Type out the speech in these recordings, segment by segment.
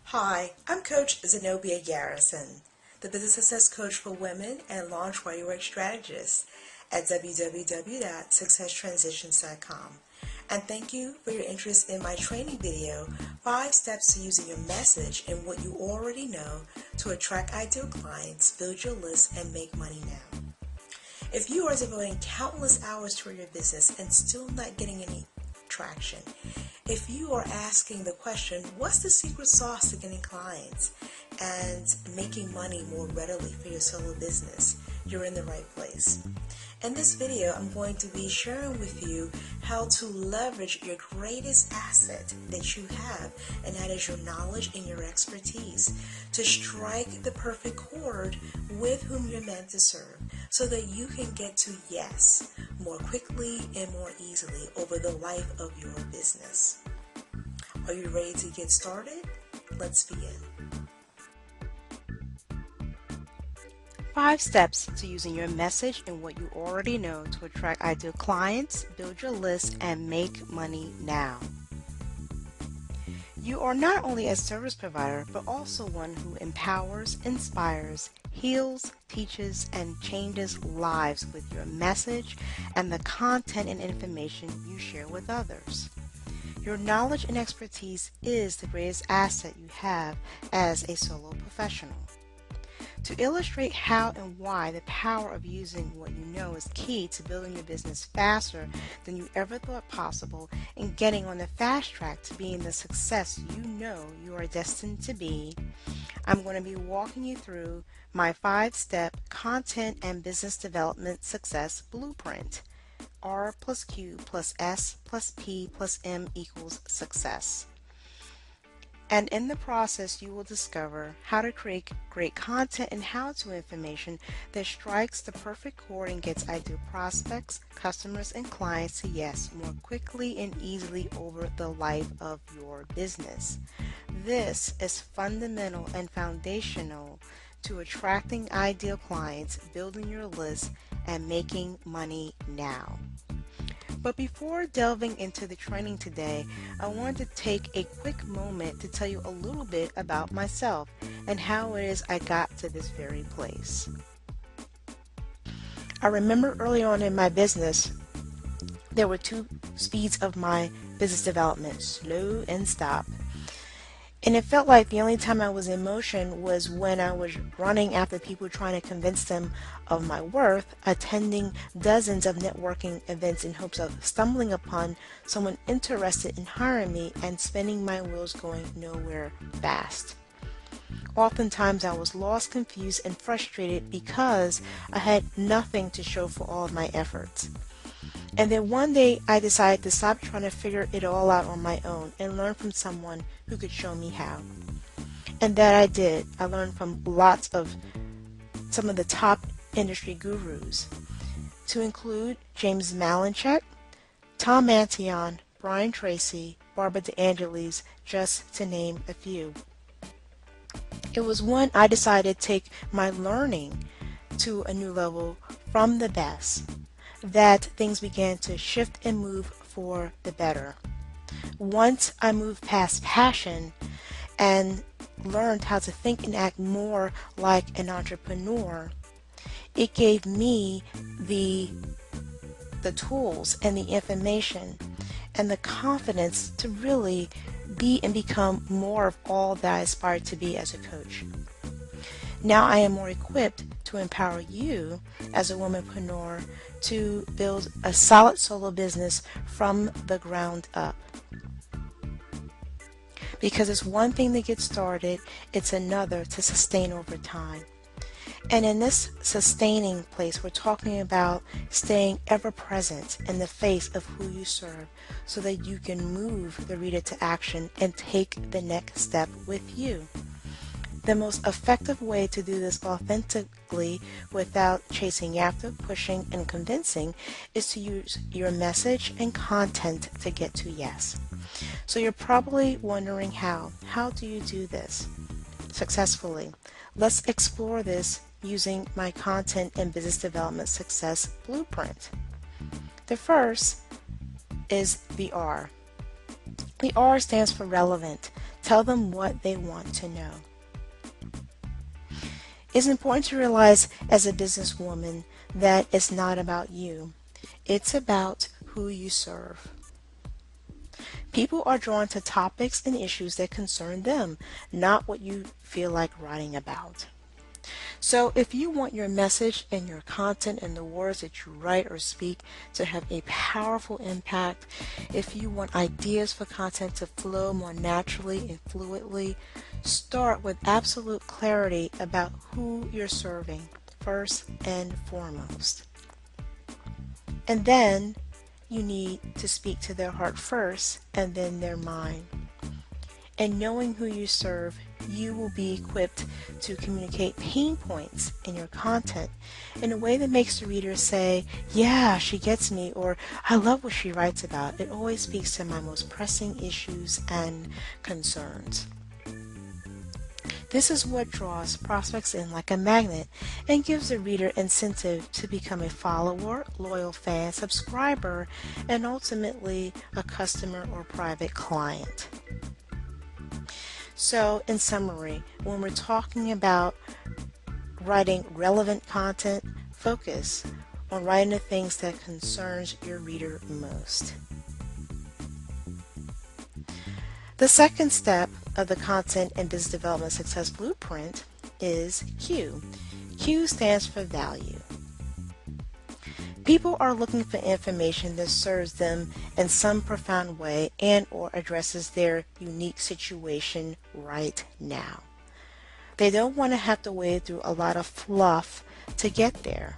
Hi, I'm Coach Zenobia Garrison, the Business Success Coach for women and launch while you work strategist at www.successtransitions.com. And thank you for your interest in my training video, 5 Steps to Using Your Message and What You Already Know to Attract Ideal Clients, Build Your List, and Make Money Now. If you are devoting countless hours to your business and still not getting any traction, if you are asking the question, what's the secret sauce to getting clients and making money more readily for your solo business, you're in the right place. In this video, I'm going to be sharing with you how to leverage your greatest asset that you have, and that is your knowledge and your expertise, to strike the perfect chord with whom you're meant to serve so that you can get to yes more quickly and more easily over the life of your business. Are you ready to get started? Let's begin. 5 steps to using your message and what you already know to attract ideal clients, build your list, and make money now. You are not only a service provider, but also one who empowers, inspires, heals, teaches, and changes lives with your message and the content and information you share with others. Your knowledge and expertise is the greatest asset you have as a solo professional. To illustrate how and why the power of using what you know is key to building your business faster than you ever thought possible and getting on the fast track to being the success you know you are destined to be, I'm going to be walking you through my 5-step content and business development success blueprint. R plus Q plus S plus P plus M equals success. And in the process, you will discover how to create great content and how-to information that strikes the perfect chord and gets ideal prospects, customers, and clients to yes more quickly and easily over the life of your business. This is fundamental and foundational to attracting ideal clients, building your list, and making money now. But before delving into the training today, I wanted to take a quick moment to tell you a little bit about myself and how it is I got to this very place. I remember early on in my business, there were 2 speeds of my business development, slow and stop. And it felt like the only time I was in motion was when I was running after people trying to convince them of my worth, attending dozens of networking events in hopes of stumbling upon someone interested in hiring me and spinning my wheels going nowhere fast. Oftentimes I was lost, confused, and frustrated because I had nothing to show for all of my efforts. And then one day I decided to stop trying to figure it all out on my own and learn from someone who could show me how. And that I did. I learned from some of the top industry gurus, to include James Malinchak, Tom Antion, Brian Tracy, Barbara DeAngelis, just to name a few. It was when I decided to take my learning to a new level from the best that things began to shift and move for the better. Once I moved past passion and learned how to think and act more like an entrepreneur, it gave me the tools and the information and the confidence to really be and become more of all that I aspire to be as a coach. Now I am more equipped to empower you as a womanpreneur to build a solid solo business from the ground up. Because it's one thing to get started, it's another to sustain over time. And in this sustaining place, we're talking about staying ever present in the face of who you serve so that you can move the reader to action and take the next step with you. The most effective way to do this authentically without chasing after, pushing, and convincing is to use your message and content to get to yes. So you're probably wondering how. How do you do this successfully? Let's explore this using my content and business development success blueprint. The first is the R. The R stands for relevant. Tell them what they want to know. It's important to realize as a businesswoman that it's not about you. It's about who you serve. People are drawn to topics and issues that concern them, not what you feel like writing about. So if you want your message and your content and the words that you write or speak to have a powerful impact, if you want ideas for content to flow more naturally and fluidly, start with absolute clarity about who you're serving first and foremost. And then you need to speak to their heart first and then their mind. And knowing who you serve, you will be equipped to communicate pain points in your content in a way that makes the reader say, yeah, she gets me, or I love what she writes about. It always speaks to my most pressing issues and concerns. This is what draws prospects in like a magnet and gives the reader incentive to become a follower, loyal fan, subscriber, and ultimately a customer or private client. So, in summary, when we're talking about writing relevant content, focus on writing the things that concerns your reader most. The second step of the Content and Business Development Success Blueprint is Q. Q stands for value. People are looking for information that serves them in some profound way and or addresses their unique situation right now. They don't want to have to wade through a lot of fluff to get there.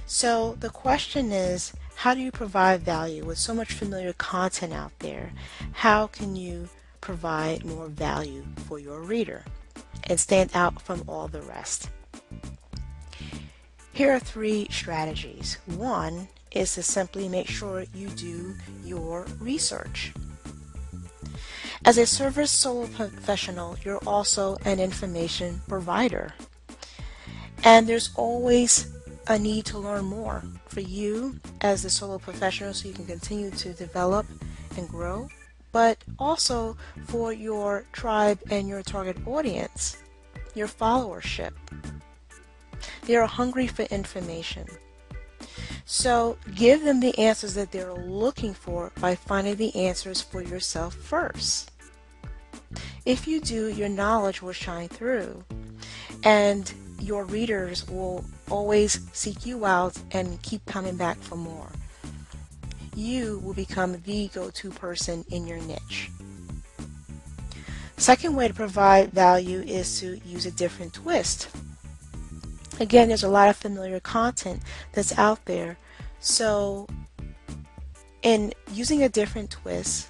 So the question is, how do you provide value with so much familiar content out there? How can you provide more value for your reader and stand out from all the rest? Here are 3 strategies. 1 is to simply make sure you do your research. As a service solo professional, you're also an information provider. And there's always a need to learn more for you as a solo professional so you can continue to develop and grow, but also for your tribe and your target audience, your followership. They are hungry for information. So give them the answers that they're looking for by finding the answers for yourself first. If you do, your knowledge will shine through, and your readers will always seek you out and keep coming back for more. You will become the go-to person in your niche. Second way to provide value is to use a different twist. Again, there's a lot of familiar content that's out there. So in using a different twist,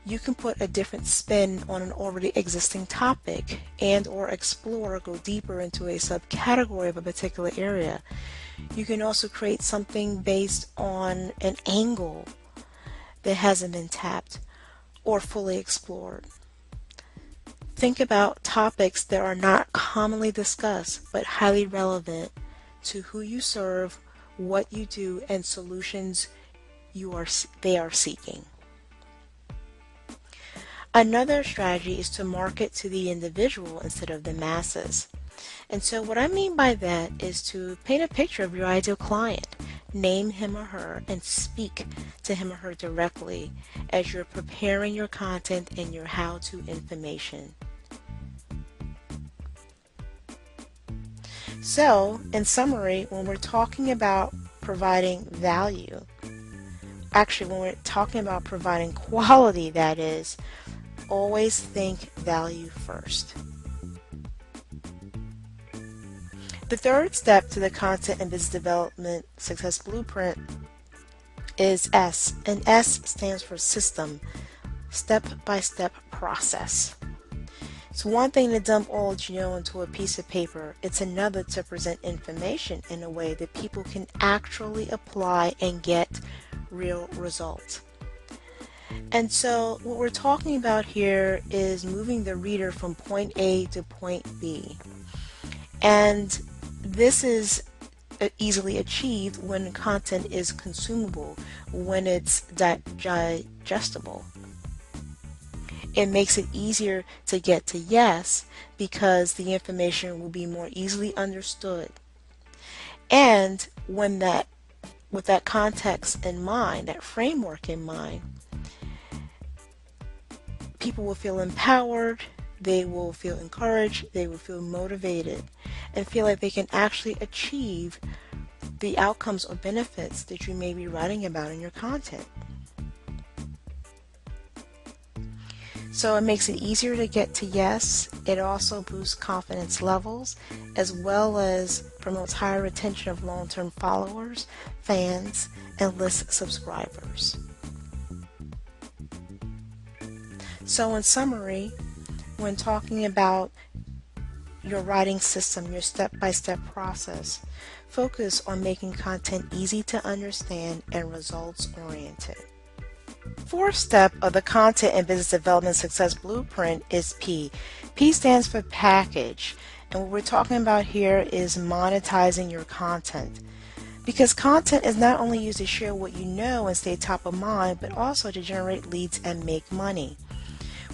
you can put a different spin on an already existing topic and or explore or go deeper into a subcategory of a particular area. You can also create something based on an angle that hasn't been tapped or fully explored. Think about topics that are not commonly discussed but highly relevant to who you serve, what you do, and solutions they are seeking. Another strategy is to market to the individual instead of the masses. And so what I mean by that is to paint a picture of your ideal client, name him or her, and speak to him or her directly as you're preparing your content and your how-to information. So, in summary, when we're talking about providing value, actually when we're talking about providing quality, that is, always think value first. The third step to the Content and Business Development Success Blueprint is S, and S stands for system, step-by-step process. It's one thing to dump all that you know into a piece of paper. It's another to present information in a way that people can actually apply and get real results. And so what we're talking about here is moving the reader from point A to point B. And this is easily achieved when content is consumable, when it's digestible. It makes it easier to get to yes because the information will be more easily understood. And with that context in mind, that framework in mind, people will feel empowered, they will feel encouraged, they will feel motivated, and feel like they can actually achieve the outcomes or benefits that you may be writing about in your content. So it makes it easier to get to yes. It also boosts confidence levels as well as promotes higher retention of long-term followers, fans, and list subscribers. So in summary, when talking about your writing system, your step-by-step process, focus on making content easy to understand and results-oriented. Fourth step of the Content and Business Development Success Blueprint is P. P stands for package. And what we're talking about here is monetizing your content. Because content is not only used to share what you know and stay top of mind, but also to generate leads and make money.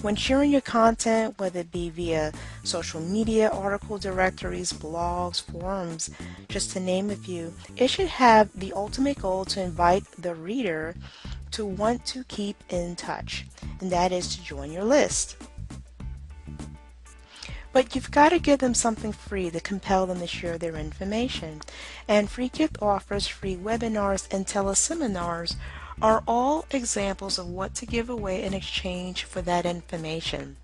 When sharing your content, whether it be via social media, article directories, blogs, forums, just to name a few, it should have the ultimate goal to invite the reader to want to keep in touch, and that is to join your list. But you've got to give them something free to compel them to share their information. And free gift offers, free webinars, and teleseminars are all examples of what to give away in exchange for that information.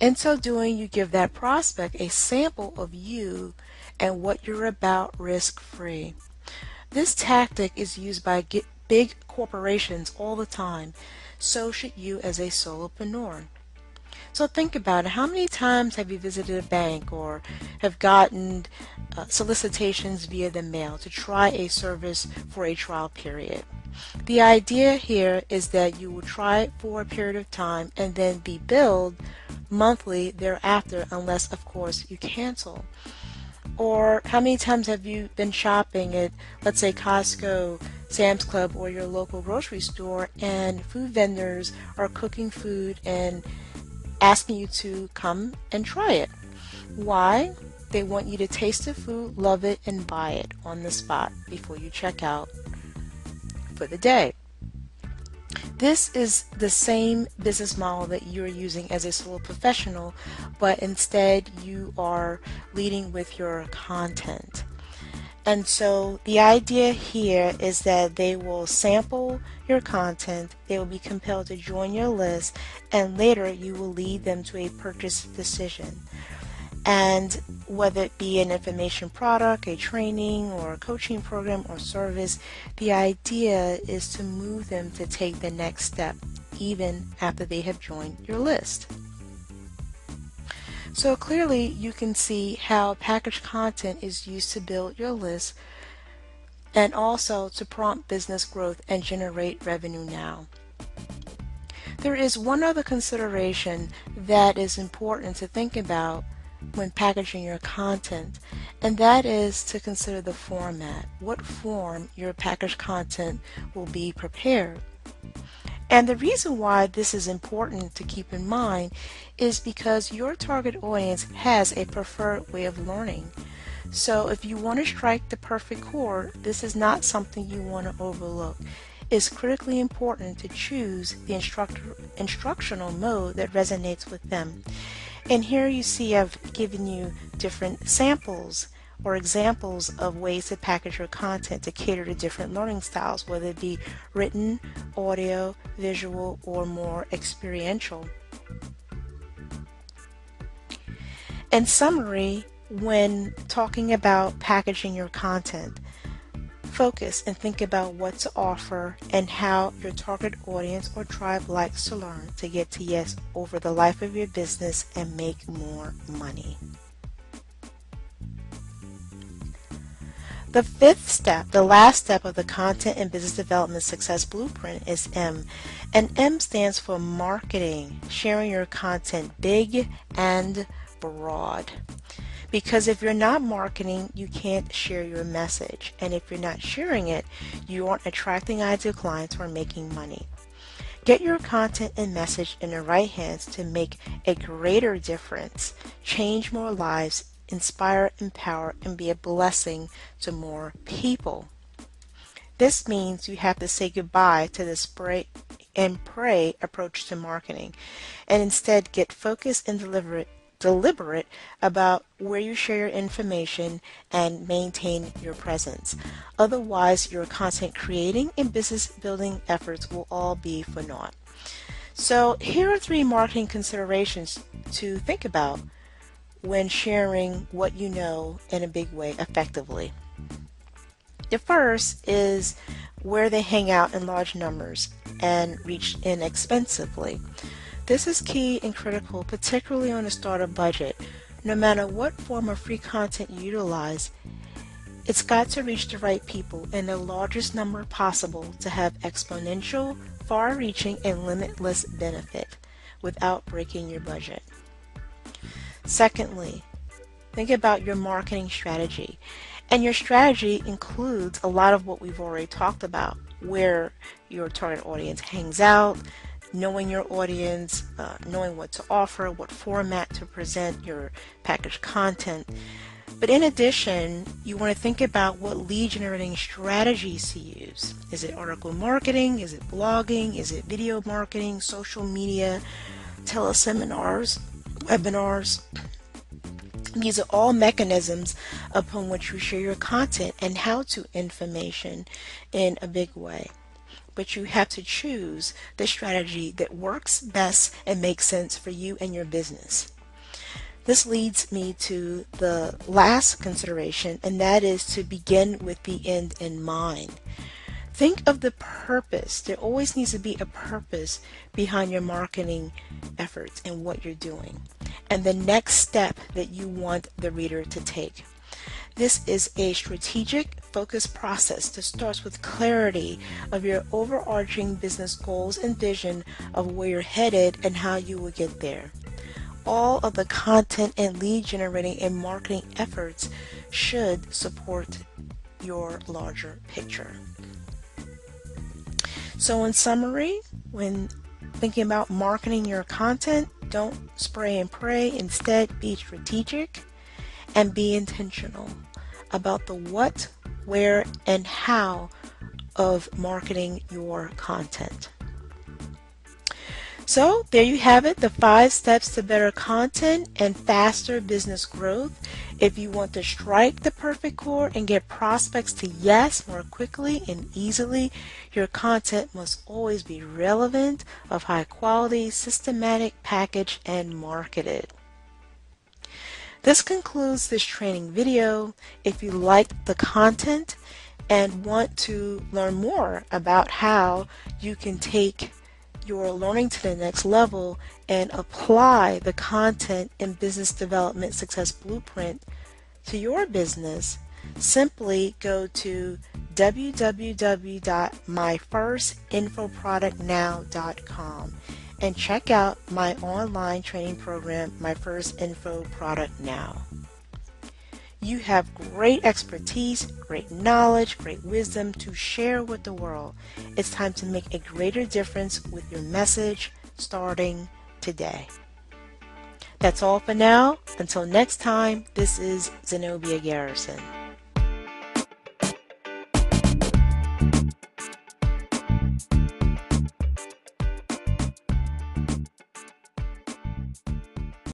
In so doing, you give that prospect a sample of you and what you're about risk-free. This tactic is used by big corporations all the time. So should you as a solopreneur. So think about it. How many times have you visited a bank or have gotten solicitations via the mail to try a service for a trial period? The idea here is that you will try it for a period of time and then be billed monthly thereafter, unless, of course, you cancel. Or how many times have you been shopping at, let's say, Costco, Sam's Club, or your local grocery store, and food vendors are cooking food and asking you to come and try it? Why? They want you to taste the food, love it, and buy it on the spot before you check out for the day. This is the same business model that you're using as a solo professional, but instead you are leading with your content. And so the idea here is that they will sample your content, they will be compelled to join your list, and later you will lead them to a purchase decision. And whether it be an information product, a training, or a coaching program or service, the idea is to move them to take the next step, even after they have joined your list. So clearly you can see how packaged content is used to build your list and also to prompt business growth and generate revenue now. There is one other consideration that is important to think about when packaging your content, and that is to consider the format, what form your packaged content will be prepared. And the reason why this is important to keep in mind is because your target audience has a preferred way of learning. So if you want to strike the perfect chord, this is not something you want to overlook. It's critically important to choose the instructional mode that resonates with them. And here you see I've given you different samples or examples of ways to package your content to cater to different learning styles, whether it be written, audio, visual, or more experiential. In summary, when talking about packaging your content, focus and think about what to offer and how your target audience or tribe likes to learn to get to yes over the life of your business and make more money. The fifth step, the last step of the Content and Business Development Success Blueprint is M. And M stands for marketing, sharing your content big and broad. Because if you're not marketing, you can't share your message. And if you're not sharing it, you aren't attracting ideal clients or making money. Get your content and message in the right hands to make a greater difference, change more lives, inspire, empower, and be a blessing to more people. This means you have to say goodbye to the spray and pray approach to marketing and instead get focused and deliberate about where you share your information and maintain your presence. Otherwise, your content creating and business building efforts will all be for naught. So, here are three marketing considerations to think about when sharing what you know in a big way effectively. The first is where they hang out in large numbers and reach inexpensively. This is key and critical, particularly on a starter budget. No matter what form of free content you utilize, it's got to reach the right people in the largest number possible to have exponential, far-reaching, and limitless benefit without breaking your budget. Secondly, think about your marketing strategy. And your strategy includes a lot of what we've already talked about, where your target audience hangs out, knowing your audience, knowing what to offer, what format to present your packaged content. But in addition, you want to think about what lead generating strategies to use. Is it article marketing? Is it blogging? Is it video marketing, social media, teleseminars, webinars? These are all mechanisms upon which you share your content and how to information in a big way. But you have to choose the strategy that works best and makes sense for you and your business. This leads me to the last consideration, and that is to begin with the end in mind. Think of the purpose. There always needs to be a purpose behind your marketing efforts and what you're doing, and the next step that you want the reader to take. This is a strategic, focused process that starts with clarity of your overarching business goals and vision of where you're headed and how you will get there. All of the content and lead generating and marketing efforts should support your larger picture. So in summary, when thinking about marketing your content, don't spray and pray. Instead, be strategic and be intentional about the what, where, and how of marketing your content. So there you have it, the 5 steps to better content and faster business growth. If you want to strike the perfect chord and get prospects to yes more quickly and easily, your content must always be relevant, of high quality, systematic, packaged, and marketed. This concludes this training video. If you liked the content and want to learn more about how you can take your learning to the next level and apply the content and business development success blueprint to your business, simply go to www.myfirstinfoproductnow.com and check out my online training program, My First Info Product Now. You have great expertise, great knowledge, great wisdom to share with the world. It's time to make a greater difference with your message starting today. That's all for now. Until next time, this is Zenobia Garrison.